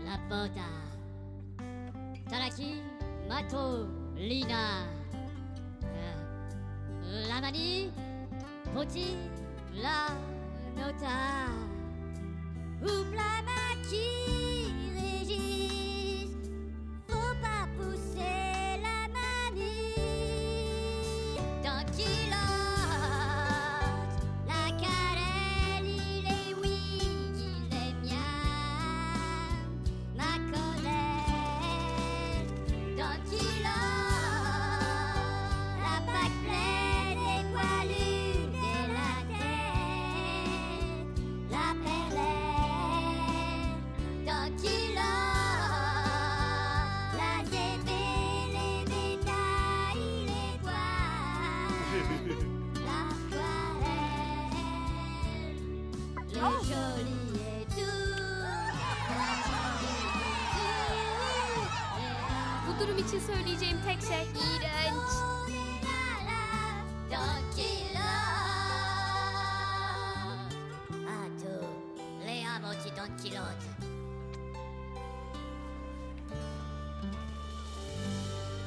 La Bota, Talaki, Mato, Lina, La Mani, Poti, La Nota, Oublama qui régisse, faut pas pousser la manie. Dans Kilote, la carèle, il est oui, il est mien, ma colère. Dans Kilote, la bague pleine des poilus de la tête, la perlette. Dans Kilote, la zébé, les bétails, les bois, l'aquarelle, le joli et doux. Bu durum için söyleyeceğim tek şey iğrenç. Don Quilote. Ah, tu, le amo, Don Quilote.